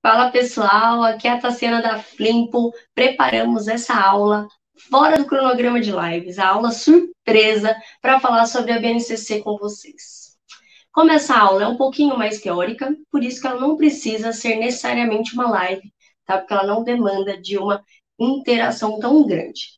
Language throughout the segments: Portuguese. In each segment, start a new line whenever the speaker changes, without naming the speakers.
Fala pessoal, aqui é a Tassiana da Flimpo. Preparamos essa aula fora do cronograma de lives, a aula surpresa para falar sobre a BNCC com vocês. Como essa aula é um pouquinho mais teórica, por isso que ela não precisa ser necessariamente uma live, tá? Porque ela não demanda de uma interação tão grande.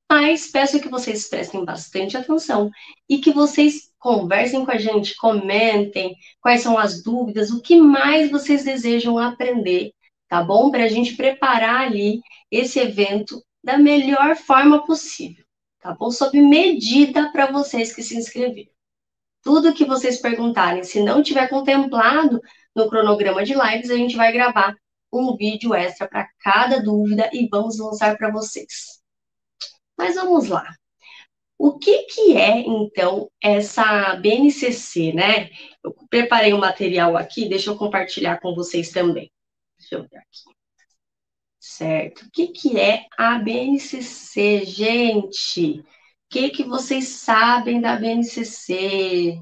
Mas peço que vocês prestem bastante atenção e que vocês conversem com a gente, comentem quais são as dúvidas, o que mais vocês desejam aprender, tá bom? Para a gente preparar ali esse evento da melhor forma possível, tá bom? Sob medida para vocês que se inscreveram. Tudo que vocês perguntarem, se não tiver contemplado no cronograma de lives, a gente vai gravar um vídeo extra para cada dúvida e vamos lançar para vocês. Mas vamos lá. O que é, então, essa BNCC, né? Eu preparei um material aqui, deixa eu compartilhar com vocês também. Deixa eu ver aqui. Certo. O que é a BNCC, gente? O que vocês sabem da BNCC?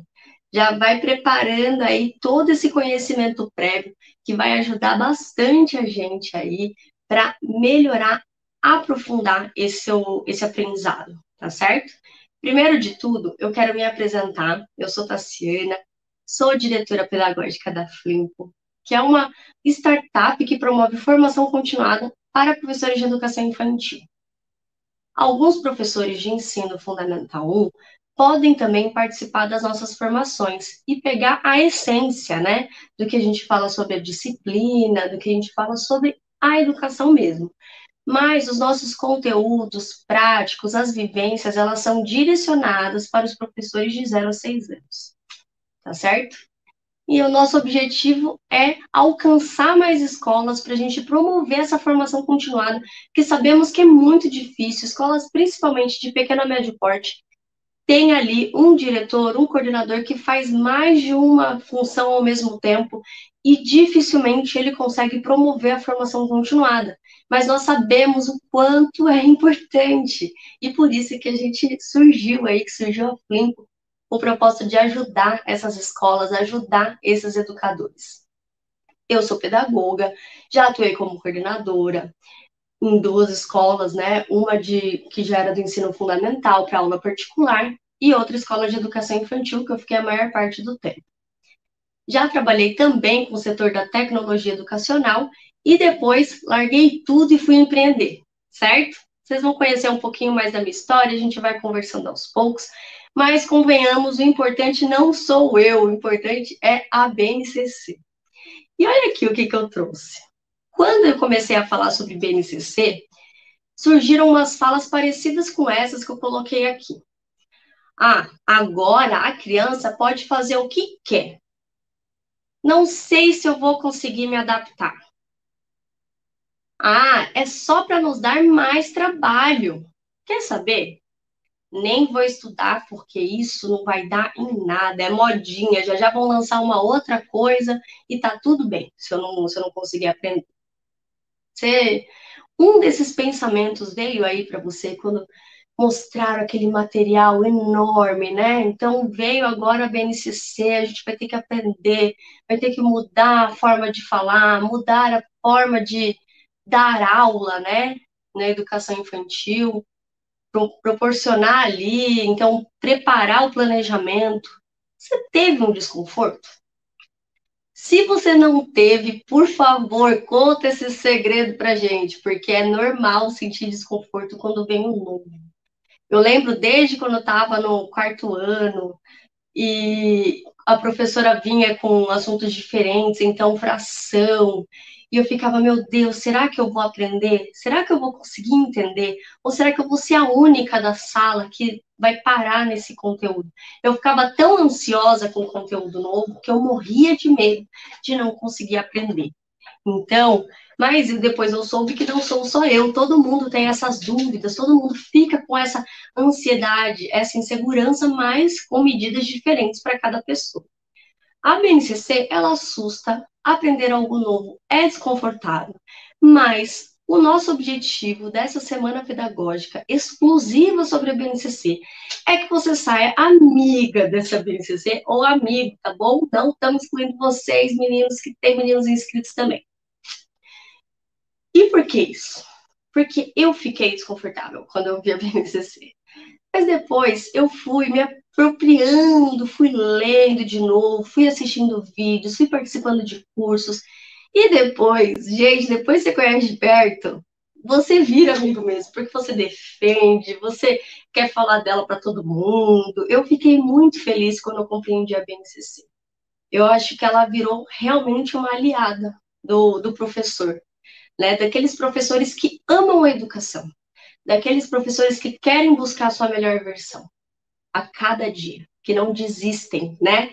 Já vai preparando aí todo esse conhecimento prévio que vai ajudar bastante a gente aí para melhorar, aprofundar esse aprendizado, tá certo? Primeiro de tudo, eu quero me apresentar. Eu sou Tassiana, sou diretora pedagógica da Flimpo, que é uma startup que promove formação continuada para professores de educação infantil. Alguns professores de ensino fundamental 1 podem também participar das nossas formações e pegar a essência, né, do que a gente fala sobre a disciplina, do que a gente fala sobre a educação mesmo. Mas os nossos conteúdos práticos, as vivências, elas são direcionadas para os professores de 0 a 6 anos, tá certo? E o nosso objetivo é alcançar mais escolas para a gente promover essa formação continuada, que sabemos que é muito difícil. Escolas, principalmente de pequeno a médio porte, tem ali um diretor, um coordenador que faz mais de uma função ao mesmo tempo e dificilmente ele consegue promover a formação continuada. Mas nós sabemos o quanto é importante e por isso que a gente surgiu aí, que surgiu a Flimpo, o propósito de ajudar essas escolas, ajudar esses educadores. Eu sou pedagoga, já atuei como coordenadora em 2 escolas, né? Uma que já era do ensino fundamental para aula particular e outra escola de educação infantil, que eu fiquei a maior parte do tempo. Já trabalhei também com o setor da tecnologia educacional e depois larguei tudo e fui empreender, certo? Vocês vão conhecer um pouquinho mais da minha história, a gente vai conversando aos poucos, mas convenhamos, o importante não sou eu, o importante é a BNCC. E olha aqui o que eu trouxe. Quando eu comecei a falar sobre BNCC, surgiram umas falas parecidas com essas que eu coloquei aqui. Ah, agora a criança pode fazer o que quer. Não sei se eu vou conseguir me adaptar. Ah, é só para nos dar mais trabalho. Quer saber? Nem vou estudar porque isso não vai dar em nada. É modinha, já vão lançar uma outra coisa e tá tudo bem se eu não conseguir aprender. Um desses pensamentos veio aí para você quando mostraram aquele material enorme, né? Então veio agora a BNCC, a gente vai ter que aprender, vai ter que mudar a forma de falar, mudar a forma de dar aula, né? Na educação infantil, proporcionar ali, então preparar o planejamento. Você teve um desconforto? Se você não teve, por favor, conta esse segredo pra gente, porque é normal sentir desconforto quando vem um novo. Eu lembro desde quando eu estava no 4º ano e a professora vinha com assuntos diferentes, então fração, e eu ficava, meu Deus, será que eu vou aprender? Será que eu vou conseguir entender? Ou será que eu vou ser a única da sala que vai parar nesse conteúdo? Eu ficava tão ansiosa com o conteúdo novo que eu morria de medo de não conseguir aprender. Então, mas depois eu soube que não sou só eu, todo mundo tem essas dúvidas, todo mundo fica com essa ansiedade, essa insegurança, mas com medidas diferentes para cada pessoa. A BNCC, ela assusta, aprender algo novo é desconfortável, mas o nosso objetivo dessa semana pedagógica exclusiva sobre a BNCC é que você saia amiga dessa BNCC ou amigo, tá bom? Não estamos excluindo vocês, meninos, que tem meninos inscritos também. E por que isso? Porque eu fiquei desconfortável quando eu vi a BNCC. Mas depois eu fui me apropriando, fui lendo de novo, fui assistindo vídeos, fui participando de cursos. E depois, gente, depois que você conhece de perto, você vira amigo mesmo, porque você defende, você quer falar dela para todo mundo. Eu fiquei muito feliz quando eu compreendi a BNCC. Eu acho que ela virou realmente uma aliada do professor, né? Daqueles professores que amam a educação, daqueles professores que querem buscar a sua melhor versão a cada dia, que não desistem, né?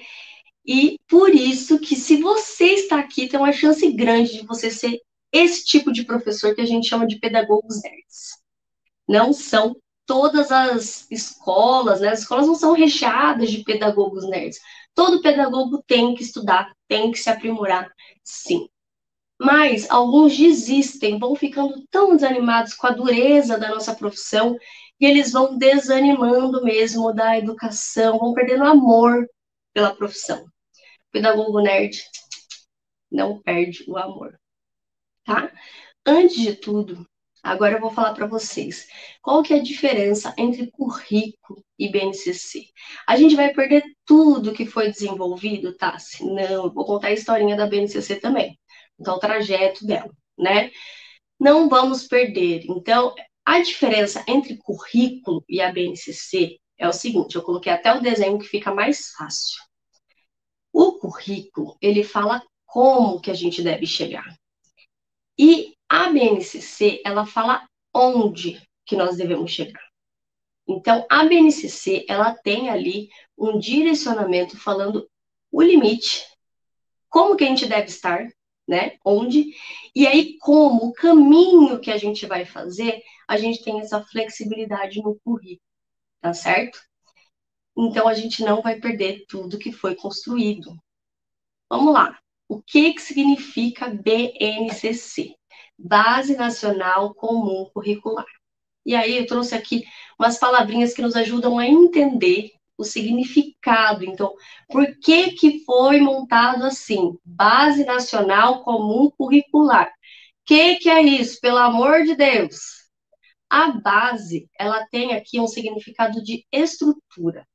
E por isso que se você está aqui, tem uma chance grande de você ser esse tipo de professor que a gente chama de pedagogos nerds. Não são todas as escolas, né? As escolas não são recheadas de pedagogos nerds. Todo pedagogo tem que estudar, tem que se aprimorar, sim. Mas alguns desistem, vão ficando tão desanimados com a dureza da nossa profissão e eles vão desanimando mesmo da educação, vão perdendo amor pela profissão. O pedagogo nerd não perde o amor, tá? Antes de tudo, agora eu vou falar para vocês qual que é a diferença entre currículo e BNCC. A gente vai perder tudo que foi desenvolvido, tá? Se não, eu vou contar a historinha da BNCC também. Então, o trajeto dela, né? Não vamos perder. Então, a diferença entre currículo e a BNCC é o seguinte, eu coloquei até o desenho que fica mais fácil. O currículo, ele fala como que a gente deve chegar. E a BNCC, ela fala onde que nós devemos chegar. Então, a BNCC, ela tem ali um direcionamento falando o limite, como que a gente deve estar, né? Onde, e aí como o caminho que a gente vai fazer, a gente tem essa flexibilidade no currículo, tá certo? Então, a gente não vai perder tudo que foi construído. Vamos lá. O que significa BNCC? Base Nacional Comum Curricular. E aí eu trouxe aqui umas palavrinhas que nos ajudam a entender o significado. Então, por que foi montado assim? Base Nacional Comum Curricular. O que é isso? Pelo amor de Deus! A base, ela tem aqui um significado de estrutura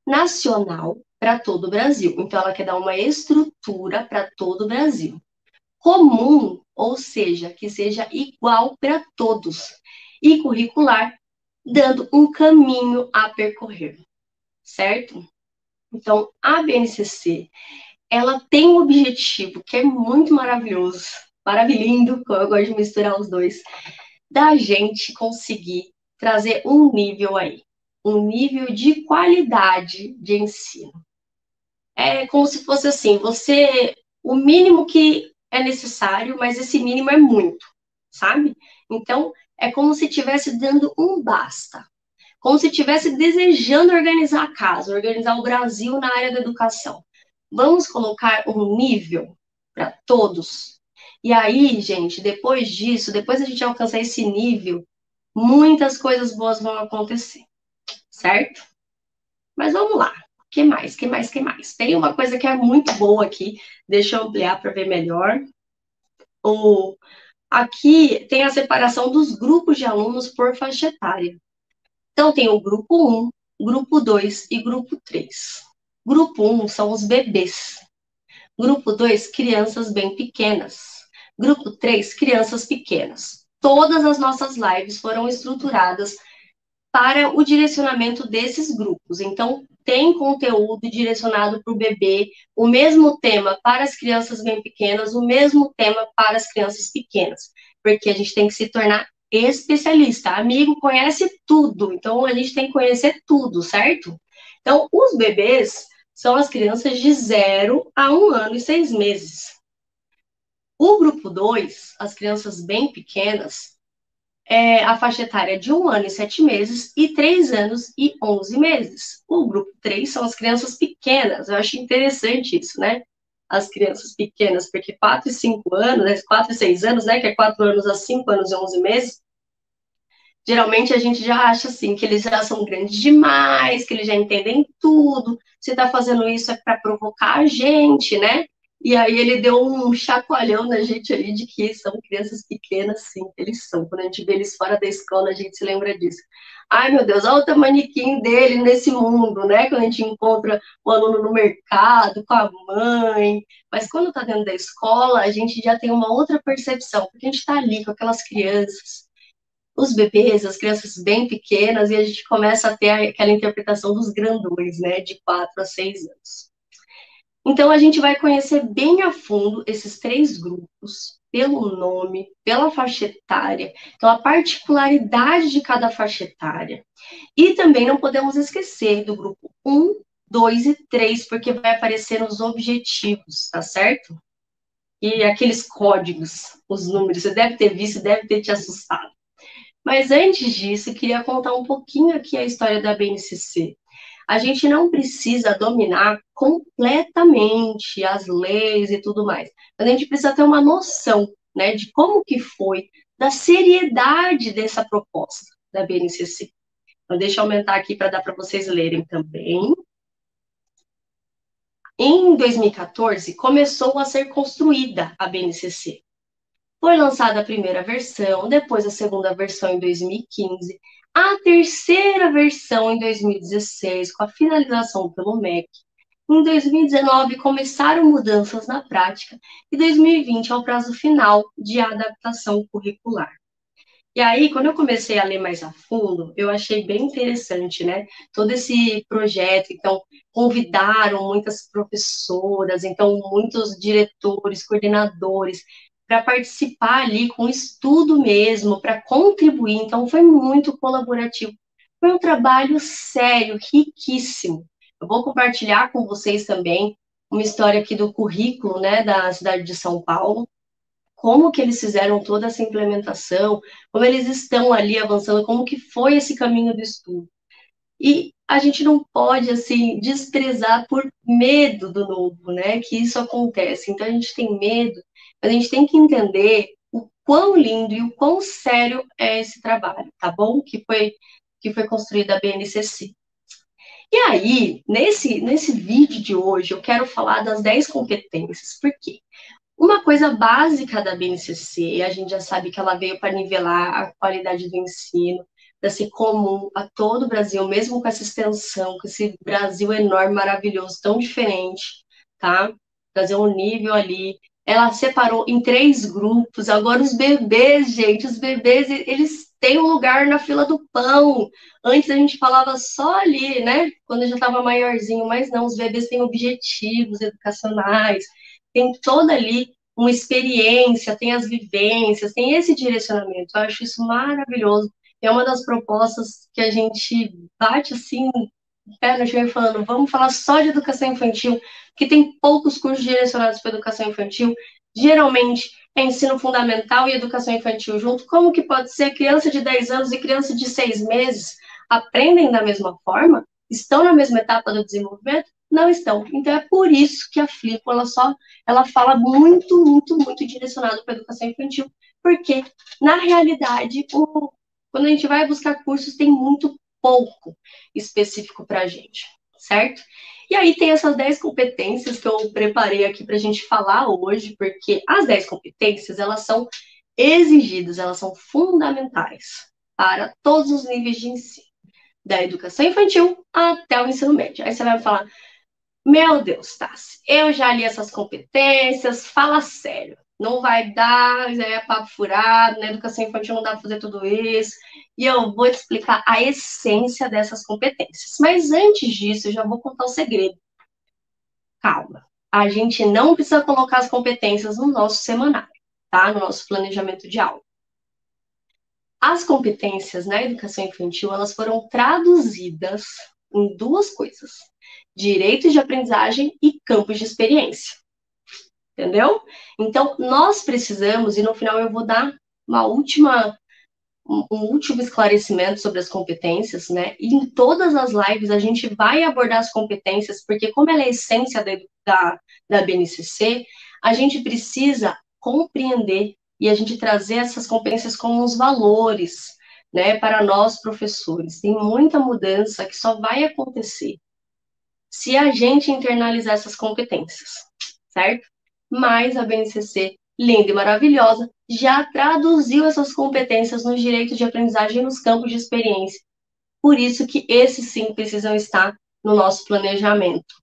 nacional para todo o Brasil. Então, ela quer dar uma estrutura para todo o Brasil. Comum, ou seja, que seja igual para todos. E curricular, dando um caminho a percorrer, certo? Então, a BNCC, ela tem um objetivo que é muito maravilhoso, maravilhoso, como eu gosto de misturar os dois, da gente conseguir trazer um nível aí, um nível de qualidade de ensino. É como se fosse assim, o mínimo que é necessário, mas esse mínimo é muito, sabe? Então, é como se estivesse dando um basta. Como se estivesse desejando organizar a casa, organizar o Brasil na área da educação. Vamos colocar um nível para todos. E aí, gente, depois disso, depois a gente alcançar esse nível, muitas coisas boas vão acontecer, certo? Mas vamos lá. Que mais? Que mais? Que mais? Tem uma coisa que é muito boa aqui. Deixa eu ampliar para ver melhor. Aqui tem a separação dos grupos de alunos por faixa etária. Então, tem o grupo 1, grupo 2 e grupo 3. Grupo 1 são os bebês. Grupo 2, crianças bem pequenas. Grupo 3, crianças pequenas. Todas as nossas lives foram estruturadas para o direcionamento desses grupos. Então, tem conteúdo direcionado para o bebê, o mesmo tema para as crianças bem pequenas, o mesmo tema para as crianças pequenas, porque a gente tem que se tornar especialista. Amigo conhece tudo, então a gente tem que conhecer tudo, certo? Então, os bebês são as crianças de 0 a 1 ano e 6 meses. O grupo 2, as crianças bem pequenas, a faixa etária de 1 ano e 7 meses e 3 anos e 11 meses. O grupo 3 são as crianças pequenas. Eu acho interessante isso, né? As crianças pequenas, porque 4 e 5 anos, né? 4 e 6 anos, né? Que é 4 anos a 5 anos e 11 meses. Geralmente a gente já acha assim, que eles já são grandes demais, que eles já entendem tudo. Se tá fazendo isso é para provocar a gente, né? E aí ele deu um chacoalhão na gente ali de que são crianças pequenas, sim, eles são. Quando a gente vê eles fora da escola, a gente se lembra disso. Ai, meu Deus, olha o tamaniquim dele nesse mundo, né? Quando a gente encontra o aluno no mercado, com a mãe. Mas quando está dentro da escola, a gente já tem uma outra percepção, porque a gente está ali com aquelas crianças, os bebês, as crianças bem pequenas, e a gente começa a ter aquela interpretação dos grandões, né? De 4 a 6 anos. Então, a gente vai conhecer bem a fundo esses 3 grupos, pelo nome, pela faixa etária, então a particularidade de cada faixa etária. E também não podemos esquecer do grupo 1, 2 e 3, porque vai aparecer nos objetivos, tá certo? E aqueles códigos, os números, você deve ter visto, deve ter te assustado. Mas antes disso, eu queria contar um pouquinho aqui a história da BNCC. A gente não precisa dominar completamente as leis e tudo mais, mas a gente precisa ter uma noção, né, de como que foi, da seriedade dessa proposta da BNCC. Então, deixa eu aumentar aqui para dar para vocês lerem também. Em 2014, começou a ser construída a BNCC. Foi lançada a primeira versão, depois a segunda versão em 2015, a terceira versão em 2016, com a finalização pelo MEC. Em 2019, começaram mudanças na prática e 2020 é o prazo final de adaptação curricular. E aí, quando eu comecei a ler mais a fundo, eu achei bem interessante, né? Todo esse projeto. Então, convidaram muitas professoras, então, muitos diretores, coordenadores, para participar ali com estudo mesmo, para contribuir. Então, foi muito colaborativo. Foi um trabalho sério, riquíssimo. Eu vou compartilhar com vocês também uma história aqui do currículo, né, da cidade de São Paulo, como que eles fizeram toda essa implementação, como eles estão ali avançando, como que foi esse caminho do estudo. E a gente não pode, assim, desprezar por medo do novo, né, que isso acontece. Então, a gente tem medo, mas a gente tem que entender o quão lindo e o quão sério é esse trabalho, tá bom? Que foi construída a BNCC. E aí, nesse vídeo de hoje, eu quero falar das 10 competências. Por quê? Uma coisa básica da BNCC, a gente já sabe que ela veio para nivelar a qualidade do ensino, para ser comum a todo o Brasil, mesmo com essa extensão, com esse Brasil enorme, maravilhoso, tão diferente, tá? Trazer um nível ali. Ela separou em 3 grupos. Agora os bebês, gente, os bebês, eles têm um lugar na fila do pão. Antes a gente falava só ali, né? Quando já estava maiorzinho, mas não, os bebês têm objetivos educacionais, tem toda ali uma experiência, tem as vivências, tem esse direcionamento. Eu acho isso maravilhoso. É uma das propostas que a gente bate assim, pé no chão falando, vamos falar só de educação infantil, que tem poucos cursos direcionados para educação infantil. Geralmente é ensino fundamental e educação infantil junto. Como que pode ser criança de 10 anos e criança de 6 meses aprendem da mesma forma? Estão na mesma etapa do desenvolvimento? Não estão. Então é por isso que a Flipo, ela fala muito, muito, muito direcionado para a educação infantil, porque na realidade, quando a gente vai buscar cursos, tem muito pouco específico para a gente, certo? E aí tem essas 10 competências que eu preparei aqui para a gente falar hoje, porque as 10 competências, elas são exigidas, elas são fundamentais para todos os níveis de ensino, da educação infantil até o ensino médio. Aí você vai me falar, meu Deus, Tassi, eu já li essas competências, fala sério. Não vai dar, já é papo furado, na educação infantil não dá para fazer tudo isso. E eu vou te explicar a essência dessas competências. Mas antes disso, eu já vou contar o segredo. Calma. A gente não precisa colocar as competências no nosso semanário, tá? No nosso planejamento de aula. As competências na educação infantil, elas foram traduzidas em 2 coisas: direitos de aprendizagem e campos de experiência. Entendeu? Então, nós precisamos, e no final eu vou dar um último esclarecimento sobre as competências, né? E em todas as lives a gente vai abordar as competências, porque como ela é a essência da BNCC, a gente precisa compreender e a gente trazer essas competências como os valores, né, para nós professores. Tem muita mudança que só vai acontecer se a gente internalizar essas competências, certo? mas a BNCC, linda e maravilhosa, já traduziu essas competências nos direitos de aprendizagem nos campos de experiência. Por isso que esses sim precisam estar no nosso planejamento.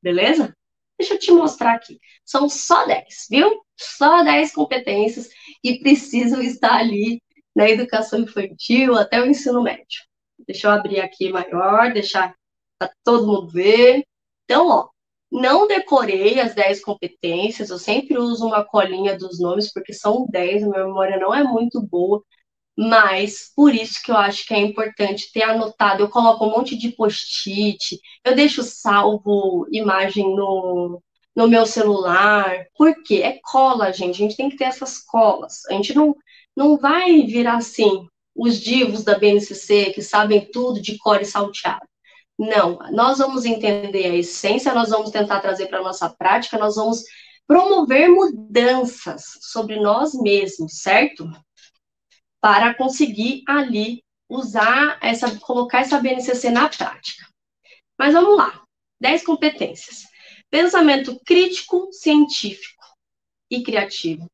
Beleza? Deixa eu te mostrar aqui. São só 10, viu? Só 10 competências que precisam estar ali na educação infantil até o ensino médio. Deixa eu abrir aqui maior, deixar para todo mundo ver. Então, ó, não decorei as 10 competências, eu sempre uso uma colinha dos nomes, porque são 10, a minha memória não é muito boa, mas por isso que eu acho que é importante ter anotado. Eu coloco um monte de post-it, eu deixo salvo imagem no meu celular. Por quê? É cola, gente. A gente tem que ter essas colas. A gente não vai virar assim, os divos da BNCC que sabem tudo de cor e salteado. Não, nós vamos entender a essência, nós vamos tentar trazer para a nossa prática, nós vamos promover mudanças sobre nós mesmos, certo? Para conseguir ali colocar essa BNCC na prática. Mas vamos lá. 10 competências. Pensamento crítico, científico e criativo.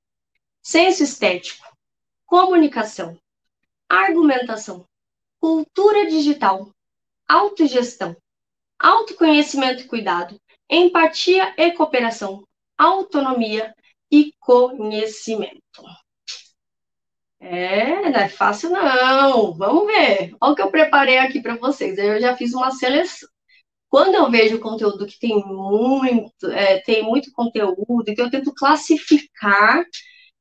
Senso estético. Comunicação. Argumentação. Cultura digital. Autogestão. Autoconhecimento e cuidado. Empatia e cooperação. Autonomia e conhecimento. Não é fácil não. Vamos ver. Olha o que eu preparei aqui para vocês. Eu já fiz uma seleção. Quando eu vejo conteúdo que tem muito conteúdo, então eu tento classificar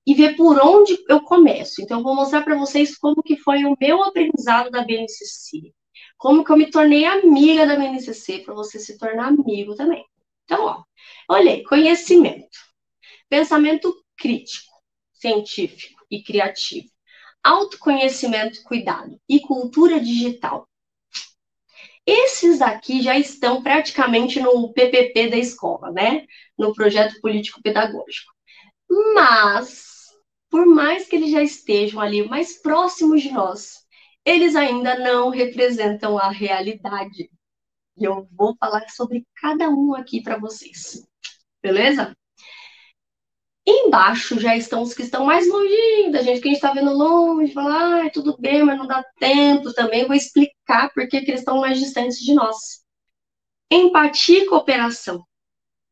e ver por onde eu começo. Então, eu vou mostrar para vocês como que foi o meu aprendizado da BNCC. Como que eu me tornei amiga da BNCC, para você se tornar amigo também. Então, ó, olhei, conhecimento, pensamento crítico, científico e criativo, autoconhecimento, cuidado e cultura digital. Esses aqui já estão praticamente no PPP da escola, né? No projeto político-pedagógico. Mas, por mais que eles já estejam ali mais próximos de nós, eles ainda não representam a realidade. E eu vou falar sobre cada um aqui para vocês. Beleza? Embaixo já estão os que estão mais longe da gente, que a gente está vendo longe, fala, tudo bem, mas não dá tempo também. Vou explicar por que eles estão mais distantes de nós. Empatia e cooperação.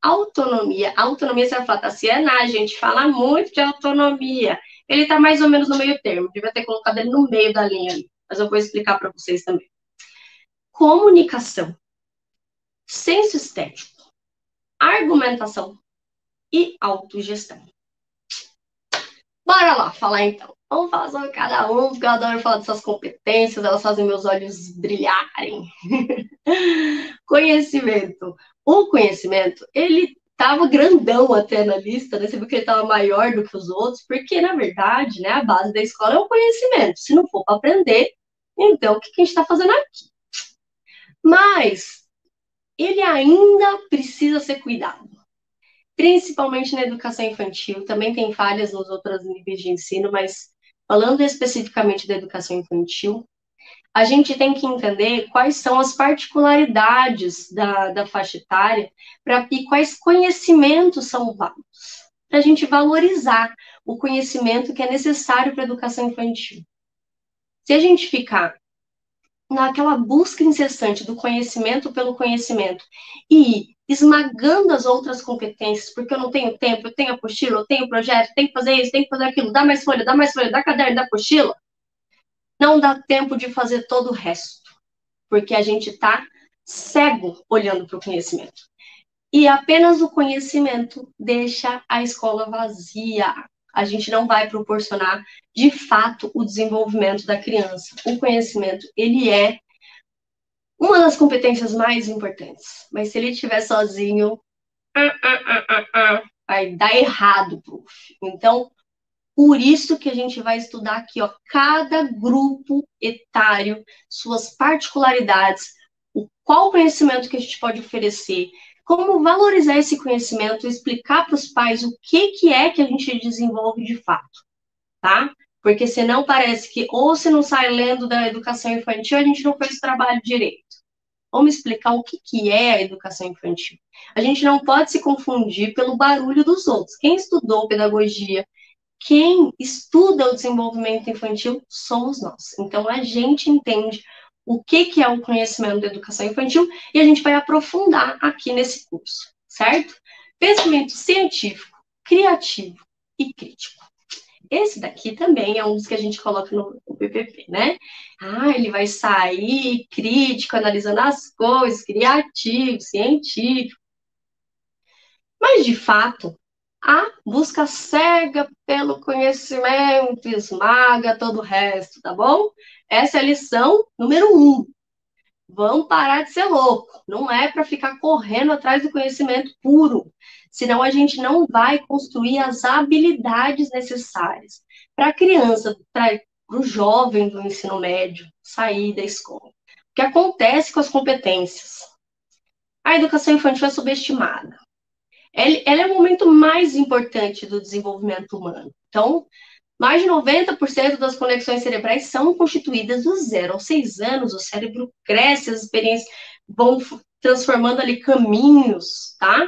Autonomia. Autonomia, você vai falar, Tassiana, a gente fala muito de autonomia. Ele está mais ou menos no meio termo. Devia ter colocado ele no meio da linha ali. Mas eu vou explicar para vocês também. Comunicação. Senso estético. Argumentação. E autogestão. Bora lá falar então. Vamos falar sobre cada um, porque eu adoro falar dessas competências, elas fazem meus olhos brilharem. Conhecimento. O conhecimento, ele estava grandão até na lista, né? Você viu que ele estava maior do que os outros, porque, na verdade, né, a base da escola é o conhecimento. Se não for para aprender, então o que a gente está fazendo aqui? Mas ele ainda precisa ser cuidado. Principalmente na educação infantil, também tem falhas nos outros níveis de ensino, mas falando especificamente da educação infantil, a gente tem que entender quais são as particularidades da faixa etária e quais conhecimentos são válidos, para a gente valorizar o conhecimento que é necessário para a educação infantil. Se a gente ficar naquela busca incessante do conhecimento pelo conhecimento e esmagando as outras competências, porque eu não tenho tempo, eu tenho apostila, eu tenho projeto, tenho que fazer isso, tenho que fazer aquilo, dá mais folha, dá caderno, dá apostila, não dá tempo de fazer todo o resto, porque a gente está cego olhando para o conhecimento. E apenas o conhecimento deixa a escola vazia. A gente não vai proporcionar, de fato, o desenvolvimento da criança. O conhecimento, ele é uma das competências mais importantes. Mas se ele estiver sozinho, vai dar errado, prof. Então, por isso que a gente vai estudar aqui, ó, cada grupo etário, suas particularidades, qual conhecimento que a gente pode oferecer, como valorizar esse conhecimento, explicar para os pais o que é que a gente desenvolve de fato, tá? Porque senão parece que ou se não sai lendo da educação infantil, a gente não fez o trabalho direito. Vamos explicar o que é a educação infantil. A gente não pode se confundir pelo barulho dos outros. Quem estudou pedagogia, quem estuda o desenvolvimento infantil, somos nós. Então, a gente entende o que é o conhecimento da educação infantil e a gente vai aprofundar aqui nesse curso, certo? Pensamento científico, criativo e crítico. Esse daqui também é um dos que a gente coloca no PPP, né? Ele vai sair crítico, analisando as coisas, criativo, científico. Mas, de fato, a busca cega pelo conhecimento esmaga todo o resto, tá bom? Essa é a lição número 1. Vamos parar de ser louco. Não é para ficar correndo atrás do conhecimento puro. Senão a gente não vai construir as habilidades necessárias para a criança, para o jovem do ensino médio sair da escola. O que acontece com as competências? A educação infantil é subestimada. Ela é o momento mais importante do desenvolvimento humano. Então, mais de 90% das conexões cerebrais são constituídas dos 0 aos 6 anos. O cérebro cresce, as experiências vão transformando ali caminhos, tá?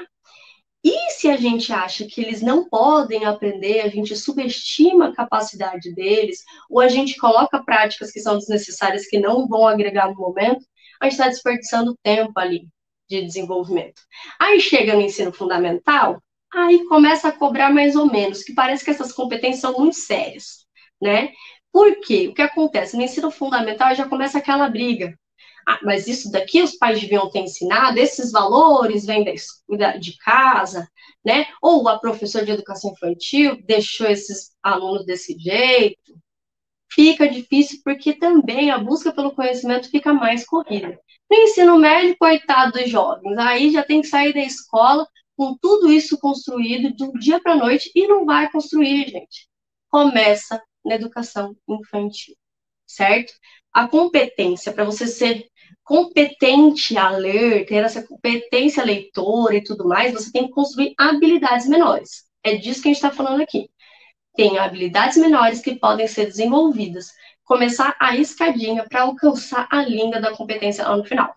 E se a gente acha que eles não podem aprender, a gente subestima a capacidade deles, ou a gente coloca práticas que são desnecessárias, que não vão agregar no momento, a gente está desperdiçando tempo ali de desenvolvimento. Aí chega no ensino fundamental, aí começa a cobrar mais ou menos, que parece que essas competências são muito sérias, né? Por quê? O que acontece? No ensino fundamental já começa aquela briga. Mas isso daqui os pais deviam ter ensinado, esses valores vêm de casa, né? Ou a professora de educação infantil deixou esses alunos desse jeito. Fica difícil porque também a busca pelo conhecimento fica mais corrida. No ensino médio, coitado dos jovens, aí já tem que sair da escola com tudo isso construído de um dia para a noite e não vai construir, gente. Começa na educação infantil, certo? A competência para você ser competente a ler, ter essa competência leitora e tudo mais, você tem que construir habilidades menores. É disso que a gente está falando aqui. Tem habilidades menores que podem ser desenvolvidas. Começar a escadinha para alcançar a linha da competência lá no final,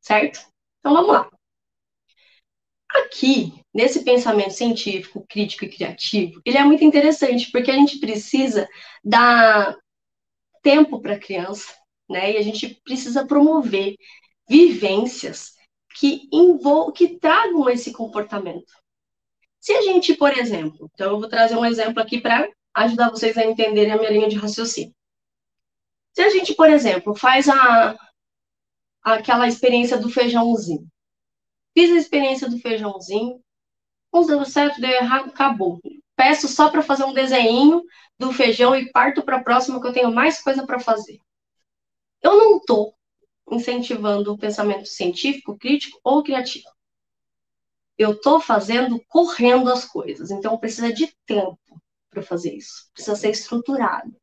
certo? Então vamos lá. Aqui, nesse pensamento científico, crítico e criativo, ele é muito interessante porque a gente precisa dar tempo para a criança, né? E a gente precisa promover vivências que tragam esse comportamento. Se a gente, por exemplo, então eu vou trazer um exemplo aqui para ajudar vocês a entenderem a minha linha de raciocínio. Se a gente, por exemplo, faz aquela experiência do feijãozinho. Fiz a experiência do feijãozinho, uns deu certo, deu errado, acabou. Peço só para fazer um desenho do feijão e parto para a próxima que eu tenho mais coisa para fazer. Eu não estou incentivando o pensamento científico, crítico ou criativo. Eu estou fazendo correndo as coisas, então precisa de tempo para fazer isso. Precisa ser estruturado.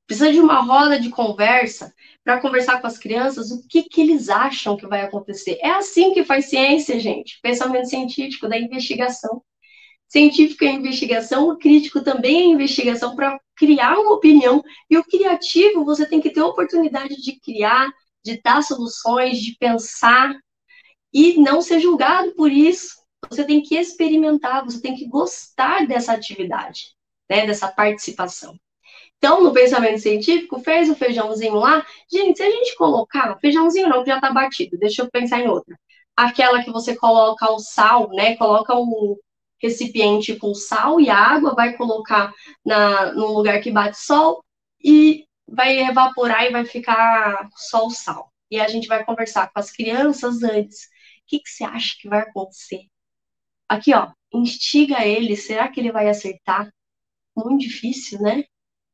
Precisa de uma roda de conversa para conversar com as crianças o que eles acham que vai acontecer. É assim que faz ciência, gente. Pensamento científico, da investigação. Científico é investigação, o crítico também é investigação para criar uma opinião. E o criativo, você tem que ter a oportunidade de criar, de dar soluções, de pensar e não ser julgado por isso. Você tem que experimentar, você tem que gostar dessa atividade, né, dessa participação. Então, no pensamento científico, fez o feijãozinho lá. Gente, se a gente colocar, feijãozinho não, que já tá batido, deixa eu pensar em outra. Aquela que você coloca o sal, né? Coloca um recipiente com sal e água, vai colocar num lugar que bate sol e vai evaporar e vai ficar só o sal. E a gente vai conversar com as crianças antes. O que você acha que vai acontecer? Aqui, ó, instiga ele. Será que ele vai acertar? Muito difícil, né?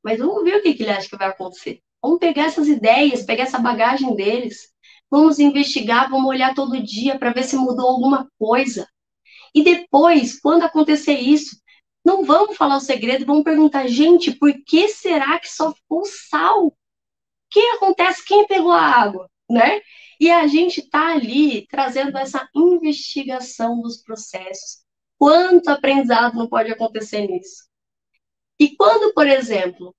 Mas vamos ver o que ele acha que vai acontecer. Vamos pegar essas ideias, pegar essa bagagem deles. Vamos investigar, vamos olhar todo dia para ver se mudou alguma coisa. E depois, quando acontecer isso, não vamos falar o segredo, vamos perguntar, gente, por que será que só ficou sal? O que acontece? Quem pegou a água? Né? E a gente está ali trazendo essa investigação dos processos. Quanto aprendizado não pode acontecer nisso? E quando, por exemplo,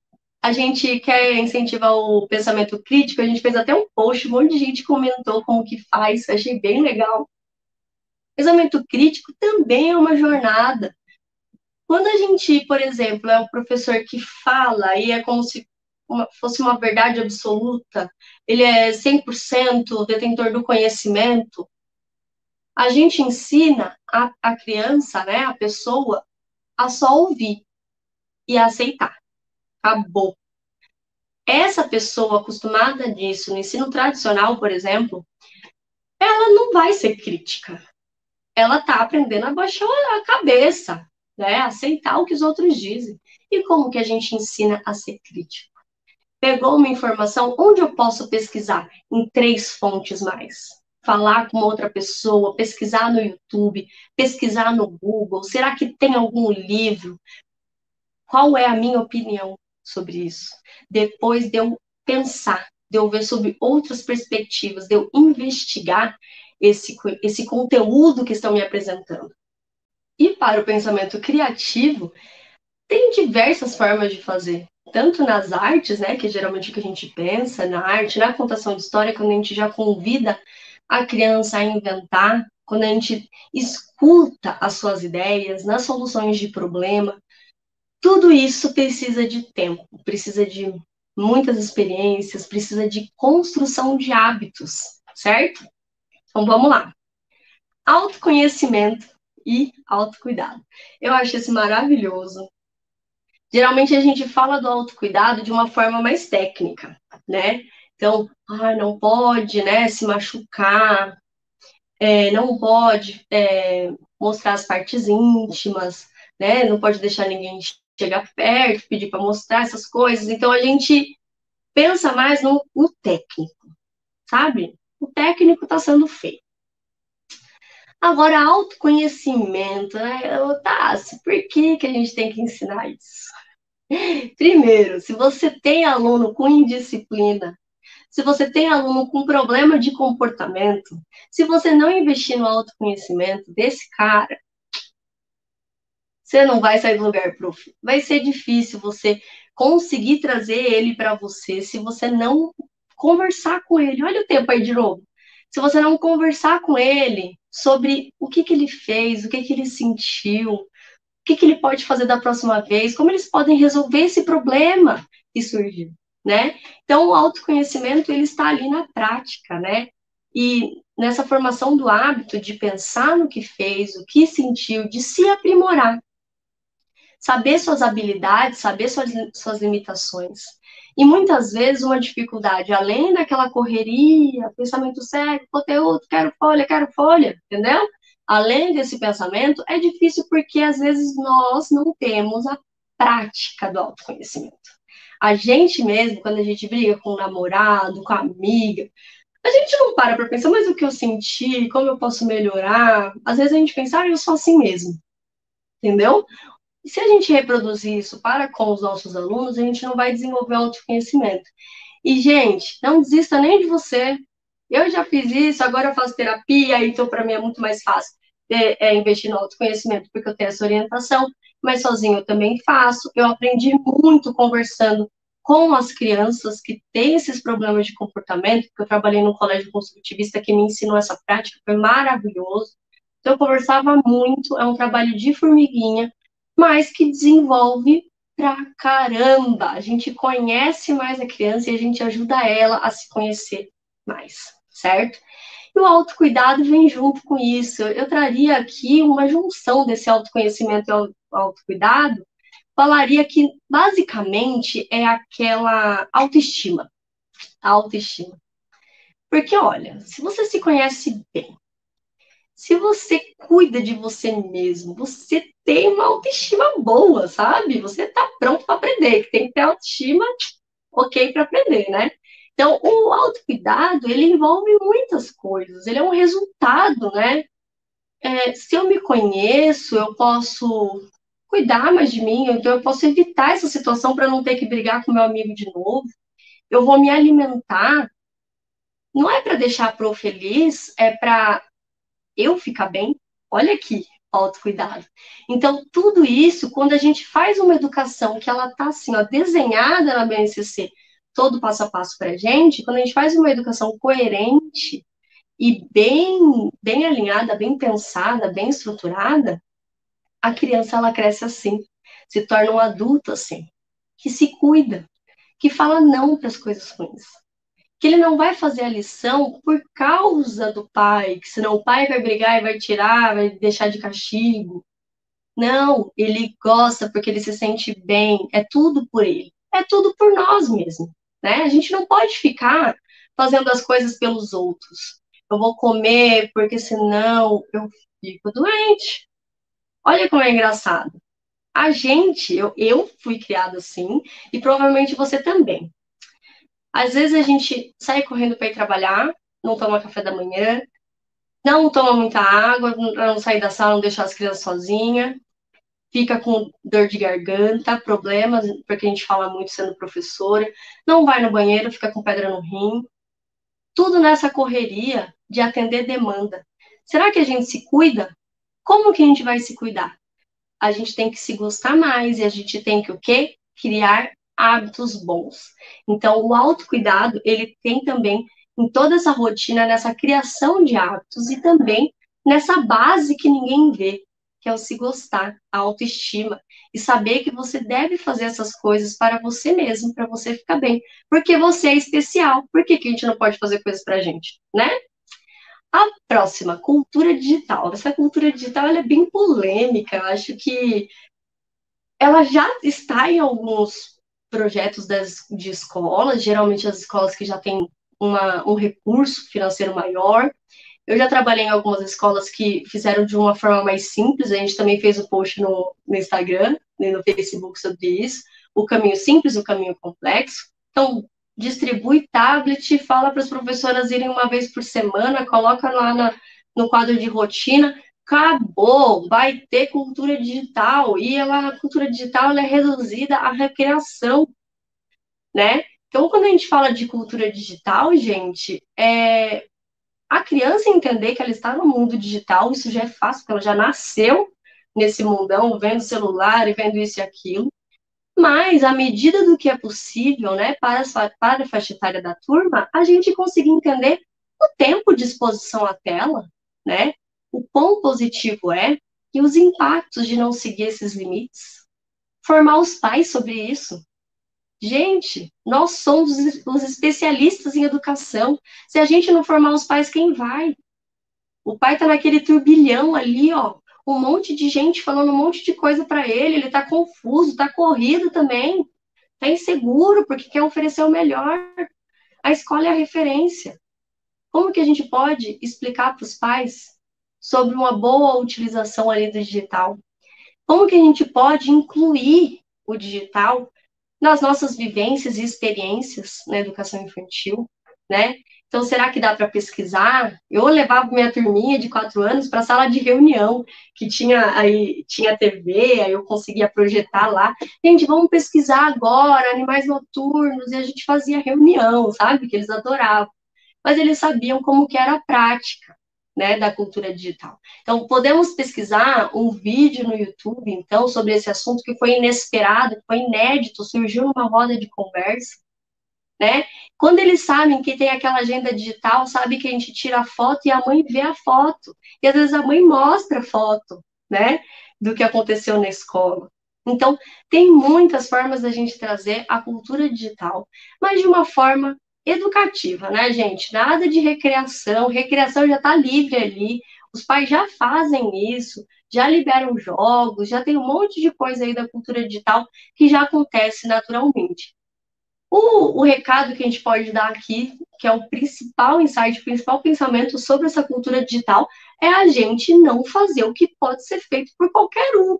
a gente quer incentivar o pensamento crítico, a gente fez até um post, um monte de gente comentou como que faz, achei bem legal. Pensamento crítico também é uma jornada. Quando a gente, por exemplo, é o professor que fala e é como se fosse uma verdade absoluta, ele é 100% detentor do conhecimento, a gente ensina a criança, né, a pessoa, a só ouvir e a aceitar. Acabou. Essa pessoa acostumada disso, no ensino tradicional, por exemplo, ela não vai ser crítica. Ela está aprendendo a baixar a cabeça, né? Aceitar o que os outros dizem. E como que a gente ensina a ser crítico? Pegou uma informação, onde eu posso pesquisar? Em 3 fontes mais. Falar com outra pessoa, pesquisar no YouTube, pesquisar no Google. Será que tem algum livro? Qual é a minha opinião sobre isso? Depois de eu pensar, de eu ver sobre outras perspectivas, de eu investigar esse conteúdo que estão me apresentando. E para o pensamento criativo, tem diversas formas de fazer. Tanto nas artes, né, que é geralmente o que a gente pensa, na arte, na contação de história, quando a gente já convida a criança a inventar, quando a gente escuta as suas ideias, nas soluções de problema, tudo isso precisa de tempo, precisa de muitas experiências, precisa de construção de hábitos, certo? Então vamos lá. Autoconhecimento e autocuidado. Eu acho isso maravilhoso. Geralmente a gente fala do autocuidado de uma forma mais técnica, né? Então, não pode, né, se machucar, não pode mostrar as partes íntimas, né? Não pode deixar ninguém chegar perto, pedir para mostrar essas coisas. Então a gente pensa mais no técnico, sabe? O técnico está sendo feito. Agora, autoconhecimento, né? Tassi, por que a gente tem que ensinar isso? Primeiro, se você tem aluno com indisciplina, se você tem aluno com problema de comportamento, se você não investir no autoconhecimento desse cara, você não vai sair do lugar, prof. Vai ser difícil você conseguir trazer ele para você se você não conversar com ele. Olha o tempo aí de novo. Se você não conversar com ele sobre o que ele fez, o que ele sentiu, o que ele pode fazer da próxima vez, como eles podem resolver esse problema que surgiu, né? Então, o autoconhecimento, ele está ali na prática, né? E nessa formação do hábito de pensar no que fez, o que sentiu, de se aprimorar. Saber suas habilidades, saber suas limitações. E muitas vezes uma dificuldade, além daquela correria, pensamento cego, conteúdo, quero folha, entendeu? Além desse pensamento, é difícil porque às vezes nós não temos a prática do autoconhecimento. A gente mesmo, quando a gente briga com o namorado, com a amiga, a gente não para pensar, mas o que eu senti, como eu posso melhorar? Às vezes a gente pensa, eu sou assim mesmo, entendeu? E se a gente reproduzir isso para com os nossos alunos, a gente não vai desenvolver autoconhecimento. E, gente, não desista nem de você. Eu já fiz isso, agora eu faço terapia, então para mim é muito mais fácil investir no autoconhecimento, porque eu tenho essa orientação, mas sozinho eu também faço. Eu aprendi muito conversando com as crianças que têm esses problemas de comportamento, porque eu trabalhei num colégio construtivista que me ensinou essa prática, foi maravilhoso. Então, eu conversava muito, é um trabalho de formiguinha, mas que desenvolve pra caramba. A gente conhece mais a criança e a gente ajuda ela a se conhecer mais, certo? E o autocuidado vem junto com isso. Eu traria aqui uma junção desse autoconhecimento e autocuidado. Falaria que, basicamente, é aquela autoestima. A autoestima. Porque, olha, se você se conhece bem, se você cuida de você mesmo, você tem uma autoestima boa, sabe? Você tá pronto para aprender, que tem que ter autoestima ok para aprender, né? Então, o autocuidado, ele envolve muitas coisas, ele é um resultado, né? Se eu me conheço, eu posso cuidar mais de mim, então eu posso evitar essa situação para não ter que brigar com meu amigo de novo. Eu vou me alimentar, não é para deixar a pro feliz, é para eu ficar bem. Olha aqui, Autocuidado. Então, tudo isso, quando a gente faz uma educação que ela tá assim, ó, desenhada na BNCC, todo passo a passo pra gente, quando a gente faz uma educação coerente e bem alinhada, bem pensada, bem estruturada, a criança ela cresce assim, se torna um adulto assim, que se cuida, que fala não para as coisas ruins, que ele não vai fazer a lição por causa do pai, que senão o pai vai brigar e vai tirar, vai deixar de castigo. Não, ele gosta porque ele se sente bem, é tudo por ele, é tudo por nós mesmos, né? A gente não pode ficar fazendo as coisas pelos outros. Eu vou comer porque senão eu fico doente. Olha como é engraçado. A gente, eu fui criada assim, e provavelmente você também. Às vezes a gente sai correndo para ir trabalhar, não toma café da manhã, não toma muita água, não sair da sala, não deixar as crianças sozinhas, fica com dor de garganta, problemas, porque a gente fala muito sendo professora, não vai no banheiro, fica com pedra no rim. Tudo nessa correria de atender demanda. Será que a gente se cuida? Como que a gente vai se cuidar? A gente tem que se gostar mais e a gente tem que o quê? Criar hábitos bons. Então, o autocuidado, ele tem também em toda essa rotina, nessa criação de hábitos e também nessa base que ninguém vê, que é o se gostar, a autoestima e saber que você deve fazer essas coisas para você mesmo, para você ficar bem, porque você é especial. Por que que a gente não pode fazer coisas pra gente, né? A próxima, cultura digital. Essa cultura digital ela é bem polêmica. Eu acho que ela já está em alguns projetos de escolas, geralmente as escolas que já têm um recurso financeiro maior. Eu já trabalhei em algumas escolas que fizeram de uma forma mais simples, a gente também fez o post no Instagram e no Facebook sobre isso, o caminho simples e o caminho complexo. Então, distribui tablet, fala para as professoras irem uma vez por semana, coloca lá no quadro de rotina, acabou, vai ter cultura digital, e a cultura digital ela é reduzida à recreação, né? Então, quando a gente fala de cultura digital, gente, a criança entender que ela está no mundo digital, isso já é fácil, porque ela já nasceu nesse mundão, vendo celular e vendo isso e aquilo. Mas, à medida do que é possível, né, para a faixa etária da turma, a gente conseguir entender o tempo de exposição à tela, né, o quão positivo é e os impactos de não seguir esses limites. Formar os pais sobre isso. Gente, nós somos os especialistas em educação. Se a gente não formar os pais, quem vai? O pai tá naquele turbilhão ali, ó, um monte de gente falando um monte de coisa para ele tá confuso, tá corrido também, tá inseguro porque quer oferecer o melhor. A escola é a referência. Como que a gente pode explicar para os pais sobre uma boa utilização ali do digital? Como que a gente pode incluir o digital nas nossas vivências e experiências na educação infantil, né? Então, será que dá para pesquisar? Eu levava minha turminha de 4 anos para a sala de reunião, que tinha TV, aí eu conseguia projetar lá. Gente, vamos pesquisar agora animais noturnos, e a gente fazia reunião, sabe? Que eles adoravam. Mas eles sabiam como que era a prática, né, da cultura digital. Então, podemos pesquisar um vídeo no YouTube, então, sobre esse assunto que foi inesperado, que foi inédito, surgiu numa roda de conversa, né? Quando eles sabem que tem aquela agenda digital, sabe que a gente tira a foto e a mãe vê a foto. E às vezes a mãe mostra a foto, né, do que aconteceu na escola. Então, tem muitas formas da gente trazer a cultura digital, mas de uma forma educativa, né, gente? Nada de recreação, recreação já está livre ali, os pais já fazem isso, já liberam jogos, já tem um monte de coisa aí da cultura digital que já acontece naturalmente. O recado que a gente pode dar aqui, que é o principal insight, o principal pensamento sobre essa cultura digital, é a gente não fazer o que pode ser feito por qualquer um.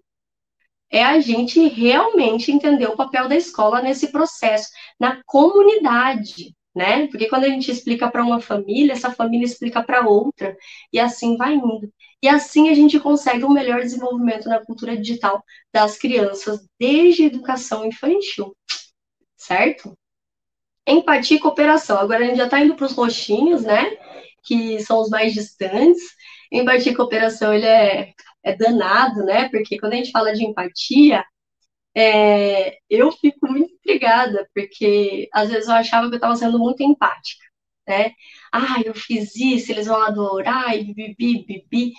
É a gente realmente entender o papel da escola nesse processo, na comunidade, né? Porque quando a gente explica para uma família, essa família explica para outra, e assim vai indo. E assim a gente consegue um melhor desenvolvimento na cultura digital das crianças, desde a educação infantil, certo? Empatia e cooperação. Agora a gente já está indo para os roxinhos, né? Que são os mais distantes. Empatia e cooperação, ele é danado, né? Porque quando a gente fala de empatia, eu fico muito intrigada, porque às vezes eu achava que eu estava sendo muito empática, né? Ah, eu fiz isso, eles vão adorar, e bibi, bibi.